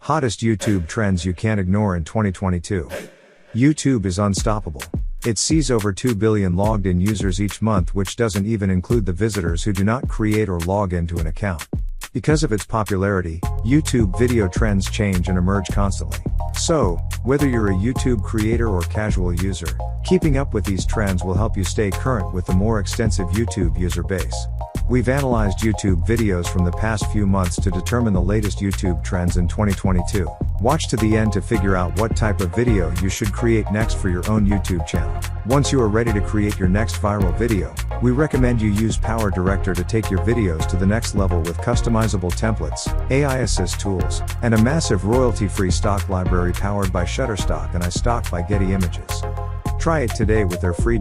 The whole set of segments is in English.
Hottest YouTube trends you can't ignore in 2022. YouTube is unstoppable. It sees over 2 billion logged in users each month, which doesn't even include the visitors who do not create or log into an account. Because of its popularity, YouTube video trends change and emerge constantly. So, whether you're a YouTube creator or casual user, keeping up with these trends will help you stay current with the more extensive YouTube user base. We've analyzed YouTube videos from the past few months to determine the latest YouTube trends in 2022. Watch to the end to figure out what type of video you should create next for your own YouTube channel. Once you are ready to create your next viral video, we recommend you use Power Director to take your videos to the next level with customizable templates, AI assist tools, and a massive royalty-free stock library powered by Shutterstock and iStock by Getty Images. Try it today with their free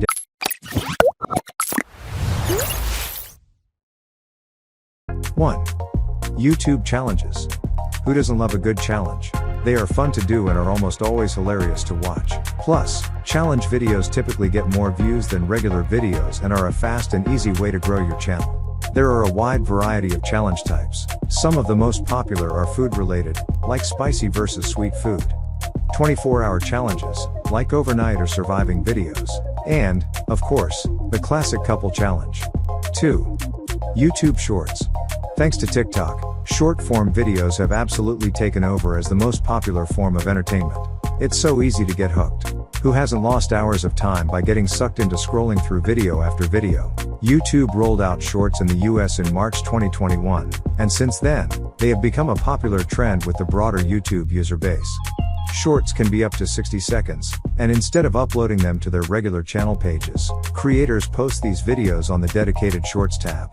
1. YouTube challenges. Who doesn't love a good challenge? They are fun to do and are almost always hilarious to watch. Plus, challenge videos typically get more views than regular videos and are a fast and easy way to grow your channel. There are a wide variety of challenge types. Some of the most popular are food related, like spicy versus sweet food. 24-hour challenges, like overnight or surviving videos. And, of course, the classic couple challenge. 2. YouTube Shorts. Thanks to TikTok, short-form videos have absolutely taken over as the most popular form of entertainment. It's so easy to get hooked. Who hasn't lost hours of time by getting sucked into scrolling through video after video? YouTube rolled out Shorts in the US in March 2021, and since then, they have become a popular trend with the broader YouTube user base. Shorts can be up to 60 seconds, and instead of uploading them to their regular channel pages, creators post these videos on the dedicated Shorts tab.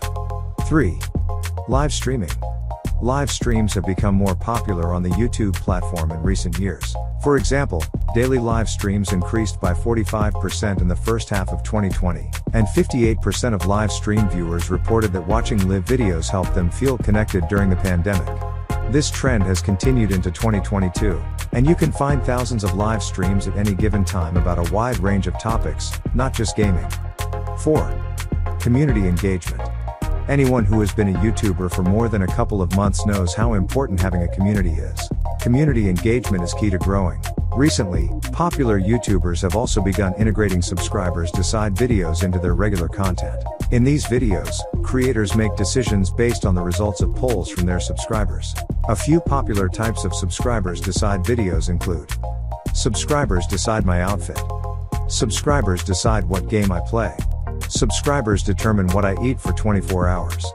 3. Live streaming. Live streams have become more popular on the YouTube platform in recent years. For example, daily live streams increased by 45% in the first half of 2020, and 58% of live stream viewers reported that watching live videos helped them feel connected during the pandemic. This trend has continued into 2022, and you can find thousands of live streams at any given time about a wide range of topics, not just gaming. 4. Community engagement. Anyone who has been a YouTuber for more than a couple of months knows how important having a community is. Community engagement is key to growing. Recently, popular YouTubers have also begun integrating subscribers decide videos into their regular content. In these videos, creators make decisions based on the results of polls from their subscribers. A few popular types of subscribers decide videos include: subscribers decide my outfit, subscribers decide what game I play, subscribers determine what I eat for 24 hours.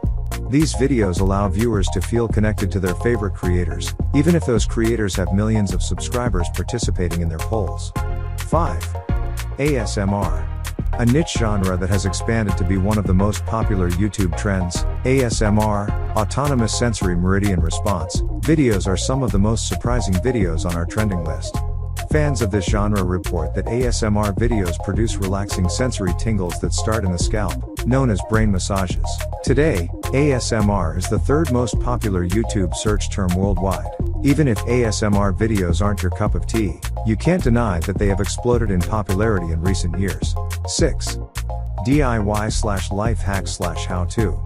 These videos allow viewers to feel connected to their favorite creators, even if those creators have millions of subscribers participating in their polls. 5. ASMR. A niche genre that has expanded to be one of the most popular YouTube trends. ASMR, Autonomous Sensory Meridian Response, videos are some of the most surprising videos on our trending list. Fans of this genre report that ASMR videos produce relaxing sensory tingles that start in the scalp, known as brain massages. Today, ASMR is the third most popular YouTube search term worldwide. Even if ASMR videos aren't your cup of tea, you can't deny that they have exploded in popularity in recent years. 6. DIY/life hack/how-to.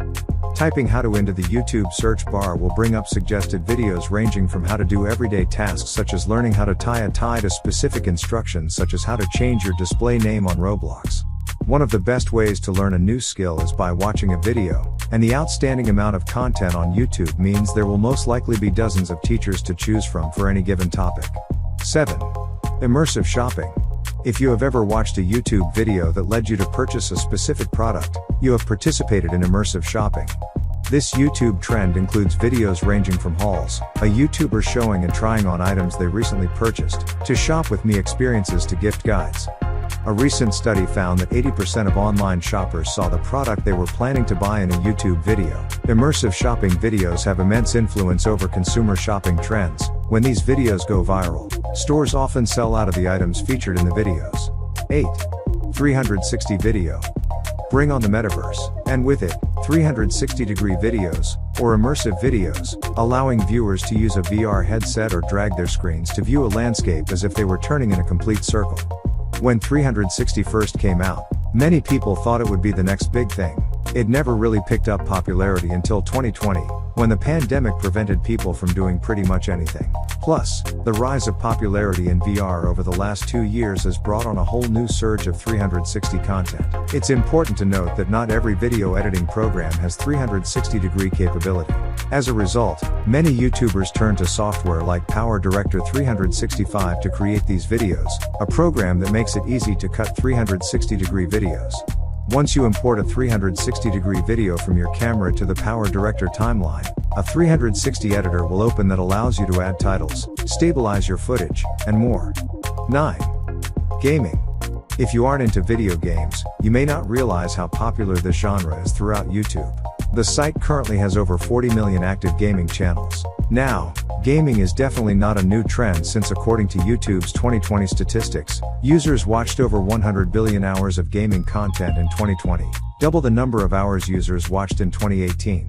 Typing how to into the YouTube search bar will bring up suggested videos ranging from how to do everyday tasks such as learning how to tie a tie to specific instructions such as how to change your display name on Roblox. One of the best ways to learn a new skill is by watching a video, and the outstanding amount of content on YouTube means there will most likely be dozens of teachers to choose from for any given topic. 7. Immersive Shopping. If you have ever watched a YouTube video that led you to purchase a specific product, you have participated in immersive shopping. This YouTube trend includes videos ranging from hauls, a YouTuber showing and trying on items they recently purchased, to shop with me experiences to gift guides. A recent study found that 80% of online shoppers saw the product they were planning to buy in a YouTube video. Immersive shopping videos have immense influence over consumer shopping trends. When these videos go viral, stores often sell out of the items featured in the videos. 8. 360 video. Bring on the metaverse, and with it, 360-degree videos, or immersive videos, allowing viewers to use a VR headset or drag their screens to view a landscape as if they were turning in a complete circle. When 360 first came out, many people thought it would be the next big thing. It never really picked up popularity until 2020, when the pandemic prevented people from doing pretty much anything. Plus, the rise of popularity in VR over the last 2 years has brought on a whole new surge of 360 content. It's important to note that not every video editing program has 360-degree capability. As a result, many YouTubers turn to software like PowerDirector 365 to create these videos, a program that makes it easy to cut 360-degree videos. Once you import a 360-degree video from your camera to the PowerDirector timeline, a 360 editor will open that allows you to add titles, stabilize your footage, and more. 9. Gaming. If you aren't into video games, you may not realize how popular this genre is throughout YouTube. The site currently has over 40 million active gaming channels. Now, gaming is definitely not a new trend since according to YouTube's 2020 statistics, users watched over 100 billion hours of gaming content in 2020, double the number of hours users watched in 2018.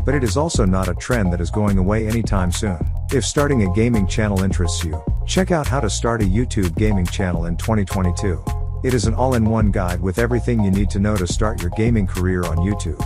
But it is also not a trend that is going away anytime soon. If starting a gaming channel interests you, check out How to Start a YouTube Gaming Channel in 2022. It is an all-in-one guide with everything you need to know to start your gaming career on YouTube.